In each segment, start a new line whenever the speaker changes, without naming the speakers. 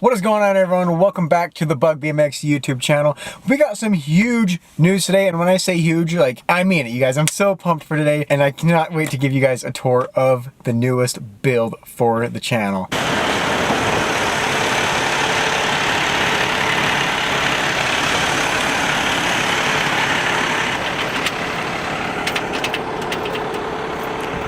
What is going on, everyone? Welcome back to the Bug BMX YouTube channel. We got some huge news today, and when I say huge, like, I mean it, you guys. I'm so pumped for today, and I cannot wait to give you guys a tour of the newest build for the channel.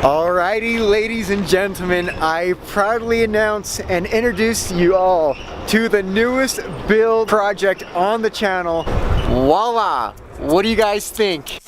Alrighty, ladies and gentlemen, I proudly announce and introduce you all to the newest build project on the channel. Voila! What do you guys think?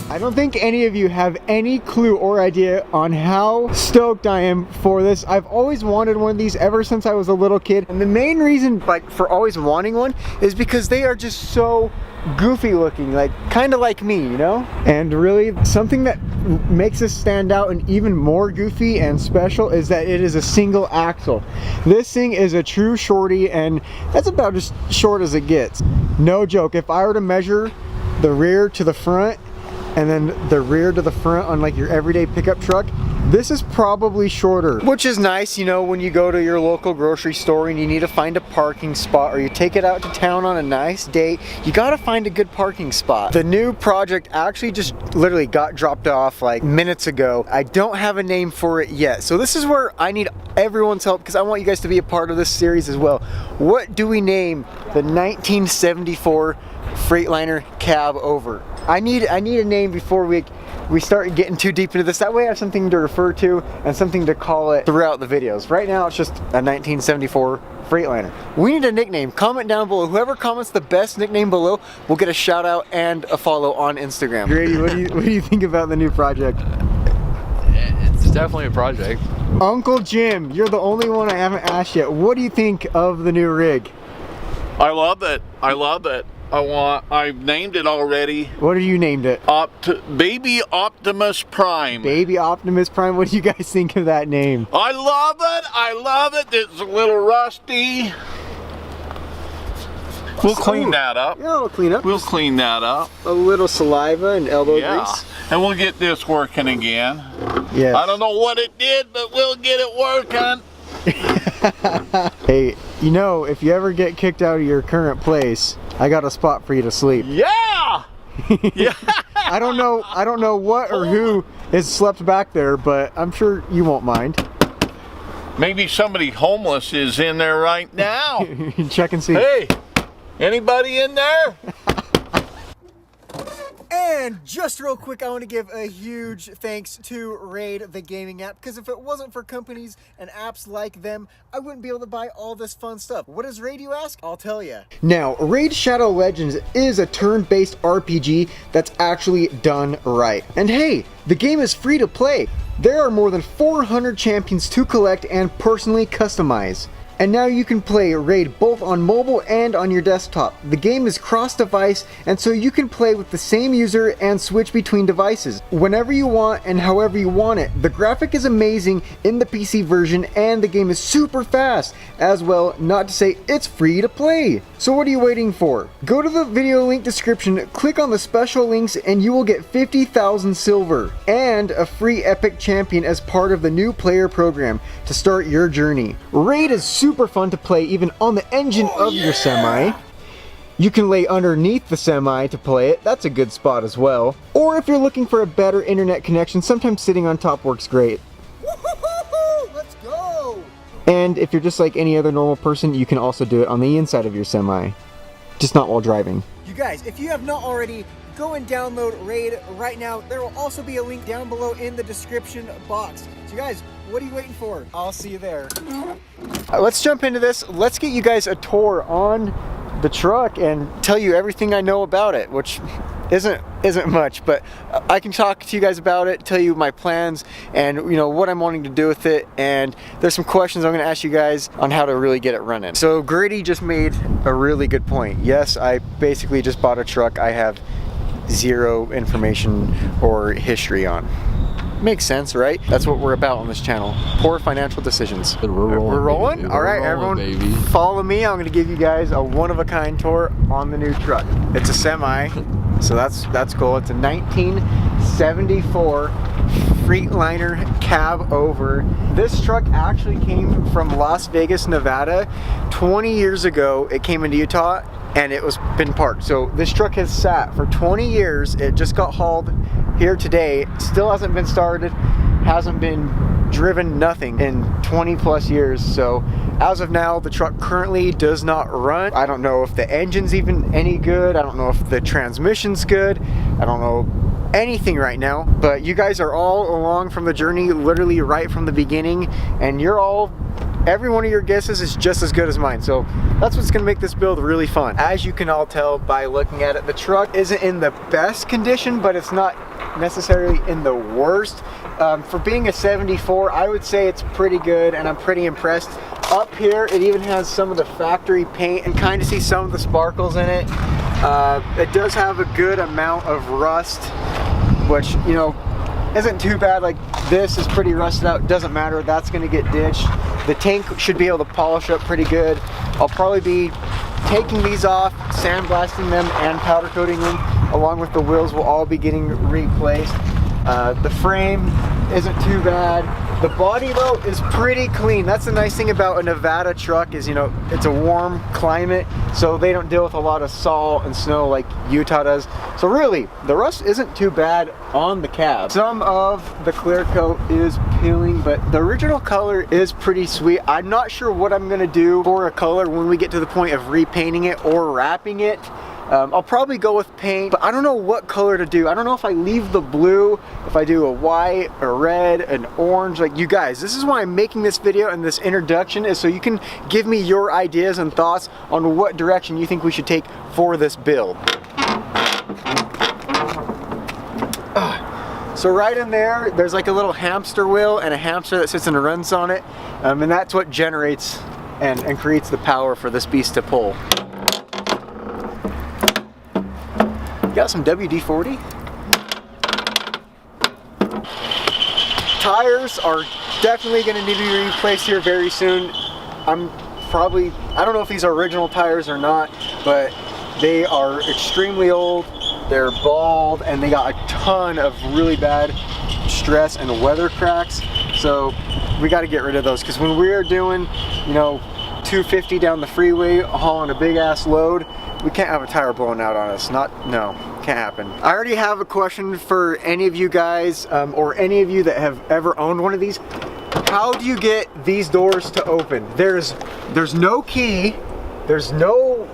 I don't think any of you have any clue or idea on how stoked I am for this. I've always wanted one of these ever since I was a little kid. And the main reason for always wanting one is because they are just so goofy looking, like kind of like me, you know? And really something that makes this stand out and even more goofy and special is that it is a single axle. This thing is a true shorty, and that's about as short as it gets. No joke, if I were to measure the rear to the front and then the rear to the front on like your everyday pickup truck, this is probably shorter. Which is nice, you know, when you go to your local grocery store and you need to find a parking spot, or you take it out to town on a nice date, you gotta find a good parking spot. The new project actually just literally got dropped off like minutes ago. I don't have a name for it yet. So this is where I need everyone's help, because I want you guys to be a part of this series as well. What do we name the 1974 Freightliner cab over? I need a name before we start getting too deep into this. That way I have something to refer to and something to call it throughout the videos. Right now it's just a 1974 Freightliner. We need a nickname. Comment down below. Whoever comments the best nickname below will get a shout out and a follow on Instagram. Grady, what do you think about the new project?
It's definitely a project.
Uncle Jim, you're the only one I haven't asked yet. What do you think of the new rig?
I love it. I love it. I've named it already.
What have you named it?
Baby Optimus Prime.
Baby Optimus Prime. What do you guys think of that name?
I love it. I love it. It's a little rusty. We'll clean that up.
Yeah, we'll clean up.
We'll clean that up.
A little saliva and elbow grease.
And we'll get this working again.
Yes.
I don't know what it did, but we'll get it working.
Hey, you know, if you ever get kicked out of your current place, I got a spot for you to sleep.
Yeah! Yeah!
I don't know what or who is slept back there, but I'm sure you won't mind.
Maybe somebody homeless is in there right now.
Check and see.
Hey, anybody in there?
And just real quick, I want to give a huge thanks to Raid, the gaming app, because if it wasn't for companies and apps like them, I wouldn't be able to buy all this fun stuff. What is Raid, you ask? I'll tell you. Now, Raid Shadow Legends is a turn-based RPG that's actually done right. And hey, the game is free to play. There are more than 400 champions to collect and personally customize. And now you can play Raid both on mobile and on your desktop. The game is cross-device, and so you can play with the same user and switch between devices whenever you want and however you want it. The graphic is amazing in the PC version, and the game is super fast as well, not to say it's free to play. So what are you waiting for? Go to the video link description, click on the special links, and you will get 50,000 silver and a free epic champion as part of the new player program to start your journey. Raid is super fun to play even on the engine of your semi. You can lay underneath the semi to play it. That's a good spot as well. Or if you're looking for a better internet connection, sometimes sitting on top works great. Let's go! And if you're just like any other normal person, you can also do it on the inside of your semi. Just not while driving. You guys, if you have not already, go and download Raid right now. There will also be a link down below in the description box. So guys, what are you waiting for? I'll see you there. Let's jump into this. Let's get you guys a tour on the truck and tell you everything I know about it, which isn't much, but I can talk to you guys about it, tell you my plans and you know what I'm wanting to do with it, and there's some questions I'm going to ask you guys on how to really get it running. So Grady just made a really good point. Yes, I basically just bought a truck I have zero information or history on. Makes sense, right? That's what we're about on this channel. Poor financial decisions.
We're rolling.
We're rolling?
Baby.
All right,
We're rolling,
everyone,
baby.
follow me. I'm gonna give you guys a one-of-a-kind tour on the new truck. It's a semi, so that's cool. It's a 1974 Freightliner cab over. This truck actually came from Las Vegas, Nevada. 20 years ago, it came into Utah and it was been parked. So this truck has sat for 20 years. It just got hauled here today. Still hasn't been started, hasn't been driven, nothing in 20 plus years. So as of now, the truck currently does not run. I don't know if the engine's even any good. I don't know if the transmission's good. I don't know anything right now, but you guys are all along from the journey, literally right from the beginning, and every one of your guesses is just as good as mine. So that's what's gonna make this build really fun. As you can all tell by looking at it, the truck isn't in the best condition, but it's not necessarily in the worst. For being a 74, I would say it's pretty good, and I'm pretty impressed. Up here, it even has some of the factory paint, and kind of see some of the sparkles in it. It does have a good amount of rust, which, you know, isn't too bad. Like, this is pretty rusted out, doesn't matter, that's gonna get ditched. The tank should be able to polish up pretty good. I'll probably be taking these off, sandblasting them, and powder coating them, along with the wheels will all be getting replaced. The frame isn't too bad. The body though is pretty clean. That's the nice thing about a Nevada truck is, you know, it's a warm climate, so they don't deal with a lot of salt and snow like Utah does. So really, the rust isn't too bad on the cab. Some of the clear coat is peeling, but the original color is pretty sweet. I'm not sure what I'm gonna do for a color when we get to the point of repainting it or wrapping it. I'll probably go with paint, but I don't know what color to do. I don't know if I leave the blue, if I do a white, a red, an orange. Like, you guys, this is why I'm making this video and this introduction, is so you can give me your ideas and thoughts on what direction you think we should take for this build. So right in there, there's like a little hamster wheel and a hamster that sits and runs on it, and that's what generates and creates the power for this beast to pull. Got some WD-40. Tires are definitely going to need to be replaced here very soon. I don't know if these are original tires or not, but they are extremely old. They're bald and they got a ton of really bad stress and weather cracks. So we got to get rid of those, because when we're doing, you know, 250 down the freeway hauling a big ass load, we can't have a tire blowing out on us. No, can't happen. I already have a question for any of you guys, or any of you that have ever owned one of these. How do you get these doors to open? There's no key, there's no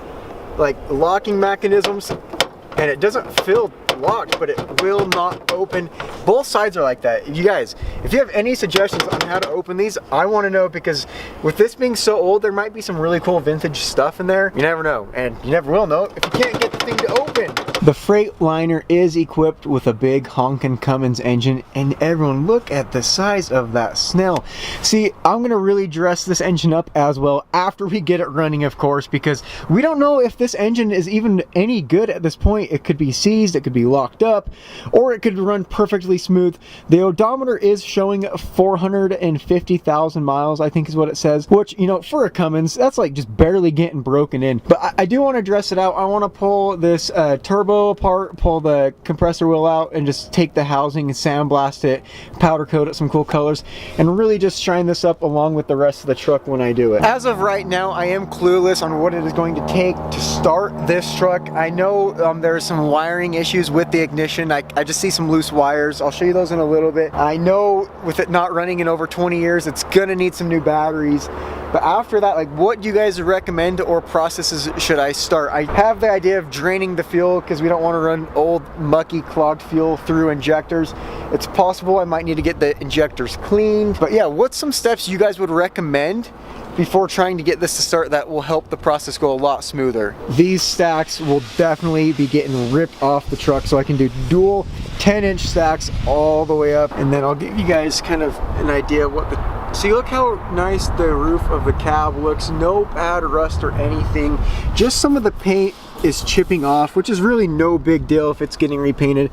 like locking mechanisms, and it doesn't feel locked, but it will not open. Both sides are like that. You guys, if you have any suggestions on how to open these, I want to know, because with this being so old, there might be some really cool vintage stuff in there. You never know, and you never will know if you can't get the thing to open. The Freightliner is equipped with a big honkin' Cummins engine, and everyone, look at the size of that Snell. See, I'm gonna really dress this engine up as well after we get it running, of course, because we don't know if this engine is even any good at this point. It could be seized, it could be locked up, or it could run perfectly smooth. The odometer is showing 450,000 miles, I think is what it says, which, you know, for a Cummins, that's like just barely getting broken in. But I do want to dress it out. I want to pull this turbo apart, pull the compressor wheel out, and just take the housing and sandblast it, powder coat it some cool colors, and really just shine this up along with the rest of the truck when I do it. As of right now, I am clueless on what it is going to take to start this truck. I know there's some wiring issues with the ignition. I just see some loose wires. I'll show you those in a little bit. I know with it not running in over 20 years, it's gonna need some new batteries. But after that, like, what do you guys recommend, or processes should I start? I have the idea of draining the fuel, because we don't want to run old, mucky, clogged fuel through injectors. It's possible I might need to get the injectors cleaned. But yeah, what's some steps you guys would recommend before trying to get this to start that will help the process go a lot smoother? These stacks will definitely be getting ripped off the truck, so I can do dual 10-inch stacks all the way up, and then I'll give you guys kind of an idea of what the... See, look how nice the roof of the cab looks. No bad rust or anything. Just some of the paint is chipping off, which is really no big deal if it's getting repainted.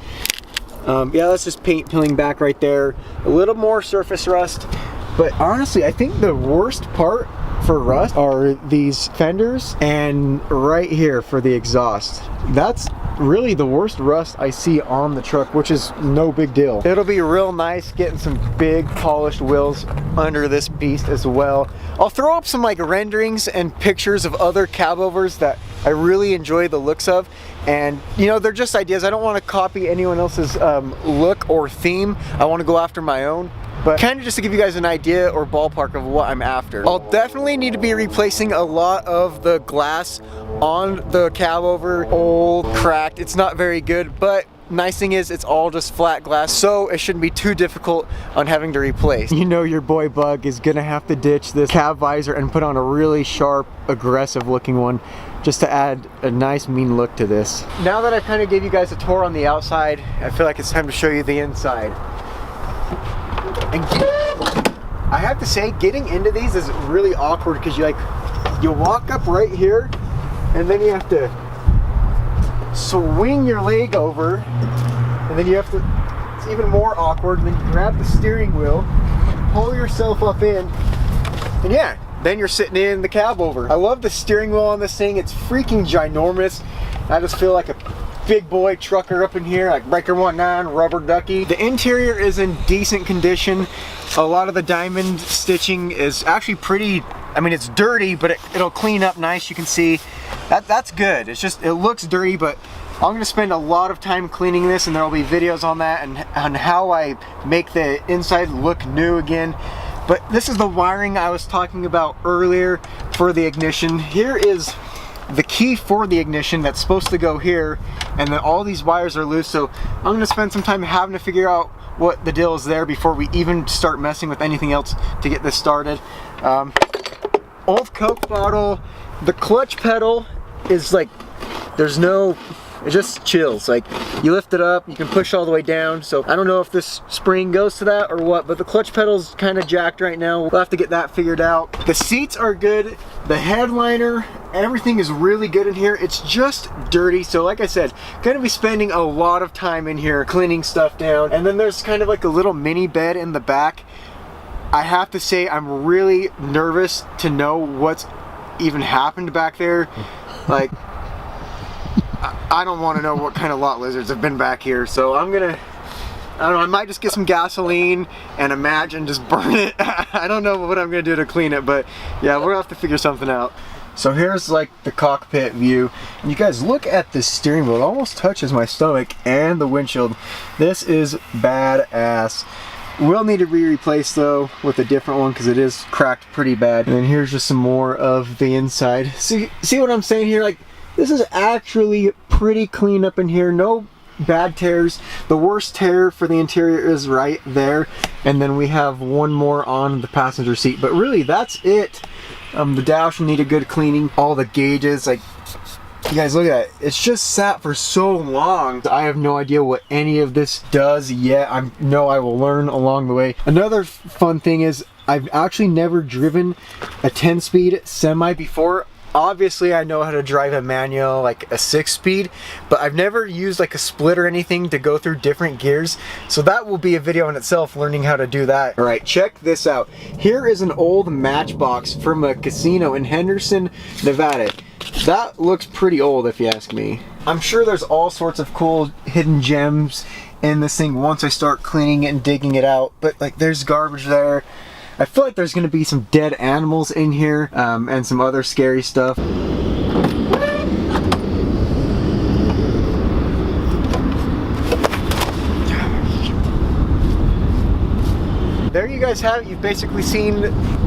Yeah, that's just paint peeling back right there. A little more surface rust. But honestly, I think the worst part for rust are these fenders and right here for the exhaust. That's really the worst rust I see on the truck, which is no big deal. It'll be real nice getting some big polished wheels under this beast as well. I'll throw up some like renderings and pictures of other cab overs that I really enjoy the looks of, and you know, they're just ideas. I don't want to copy anyone else's look or theme. I want to go after my own. But kind of just to give you guys an idea or ballpark of what I'm after. I'll definitely need to be replacing a lot of the glass on the cab over. Old, cracked, it's not very good, but nice thing is it's all just flat glass, so it shouldn't be too difficult on having to replace. You know your boy Bug is gonna have to ditch this cab visor and put on a really sharp, aggressive looking one just to add a nice mean look to this. Now that I kind of gave you guys a tour on the outside, I feel like it's time to show you the inside. And I have to say, getting into these is really awkward because you walk up right here and then you have to swing your leg over, and then you have to, it's even more awkward, and then you grab the steering wheel, pull yourself up in, and yeah, then you're sitting in the cab over. I love the steering wheel on this thing. It's freaking ginormous. I just feel like a big boy trucker up in here, like Breaker 19 rubber ducky. The interior is in decent condition. A lot of the diamond stitching is actually pretty, I mean, it's dirty, but it'll clean up nice. You can see that's good. It's just, it looks dirty, but I'm gonna spend a lot of time cleaning this, and there'll be videos on that and on how I make the inside look new again. But this is the wiring I was talking about earlier for the ignition. Here is the key for the ignition that's supposed to go here, and then all these wires are loose, so I'm gonna spend some time having to figure out what the deal is there before we even start messing with anything else to get this started. Old Coke bottle. The clutch pedal is like, there's no, it just chills. Like, you lift it up, you can push all the way down. So I don't know if this spring goes to that or what, but the clutch pedal's kind of jacked right now. We'll have to get that figured out. The seats are good. The headliner, everything is really good in here. It's just dirty. So like I said, gonna be spending a lot of time in here cleaning stuff down. And then there's kind of like a little mini bed in the back. I have to say, I'm really nervous to know what's even happened back there. Like, I don't want to know what kind of lot lizards have been back here, so I'm gonna, I don't know, I might just get some gasoline and a match and just burn it. I don't know what I'm gonna do to clean it, but yeah, we're gonna have to figure something out. So here's like the cockpit view, and you guys look at this steering wheel. It almost touches my stomach and the windshield. This is badass. Will need to be replaced though with a different one because it is cracked pretty bad. And then here's just some more of the inside. See what I'm saying here? Like, this is actually pretty clean up in here. No bad tears. The worst tear for the interior is right there. And then we have one more on the passenger seat. But really, that's it. The dash will need a good cleaning. All the gauges, like, you guys look at it. It's just sat for so long. I have no idea what any of this does yet. I know I will learn along the way. Another fun thing is I've actually never driven a 10-speed semi before. Obviously, I know how to drive a manual, like a 6-speed, but I've never used like a split or anything to go through different gears. So that will be a video in itself, learning how to do that. All right, check this out. Here is an old Matchbox from a casino in Henderson, Nevada. That looks pretty old if you ask me. I'm sure there's all sorts of cool hidden gems in this thing once I start cleaning it and digging it out, but like, there's garbage there. I feel like there's gonna be some dead animals in here, and some other scary stuff. There you guys have it. You've basically seen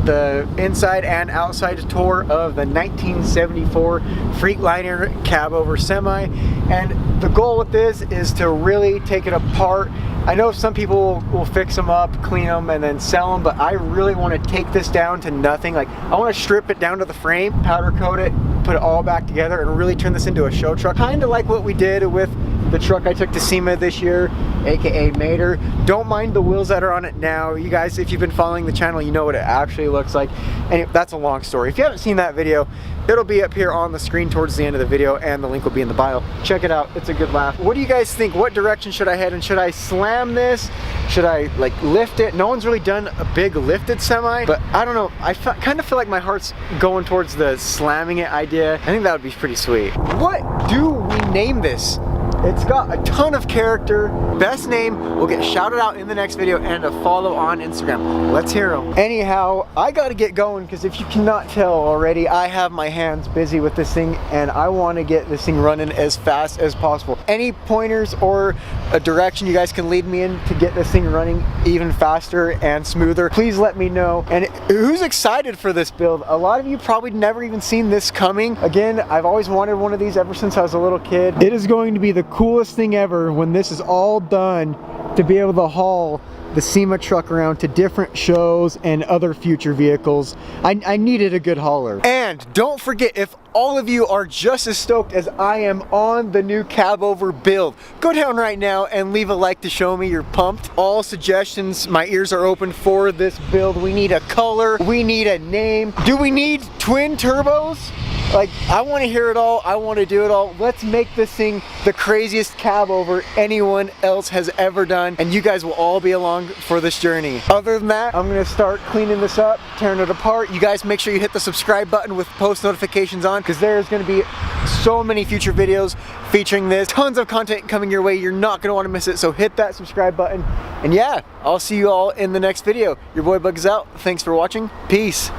the inside and outside tour of the 1974 Freightliner cab over semi, and the goal with this is to really take it apart. I know some people will fix them up, clean them, and then sell them, but I really want to take this down to nothing. Like, I want to strip it down to the frame, powder coat it, put it all back together, and really turn this into a show truck. Kind of like what we did with the truck I took to SEMA this year, aka Mater. Don't mind the wheels that are on it now. You guys, if you've been following the channel, you know what it actually looks like. And that's a long story. If you haven't seen that video, it'll be up here on the screen towards the end of the video, and the link will be in the bio. Check it out, it's a good laugh. What do you guys think? What direction should I head in? Should I slam this? Should I like lift it? No one's really done a big lifted semi, but I don't know. I kind of feel like my heart's going towards the slamming it idea. I think that would be pretty sweet. What do we name this? It's got a ton of character. Best name will get shouted out in the next video, and a follow on Instagram. Let's hear them. Anyhow, I gotta get going, because if you cannot tell already, I have my hands busy with this thing, and I want to get this thing running as fast as possible. Any pointers or a direction you guys can lead me in to get this thing running even faster and smoother, please let me know. And who's excited for this build? A lot of you probably never even seen this coming. Again, I've always wanted one of these ever since I was a little kid. It is going to be the coolest thing ever when this is all done, to be able to haul the SEMA truck around to different shows and other future vehicles. I needed a good hauler. And don't forget, if all of you are just as stoked as I am on the new cab over build, go down right now and leave a like to show me you're pumped. All suggestions, my ears are open for this build. We need a color, we need a name. Do we need twin turbos? Like, I want to hear it all, I want to do it all. Let's make this thing the craziest cab over anyone else has ever done, and you guys will all be along for this journey. Other than that, I'm gonna start cleaning this up, tearing it apart. You guys make sure you hit the subscribe button with post notifications on, because there's gonna be so many future videos featuring this. Tons of content coming your way, you're not gonna want to miss it, so hit that subscribe button. And yeah, I'll see you all in the next video. Your boy Bug is out, thanks for watching, peace.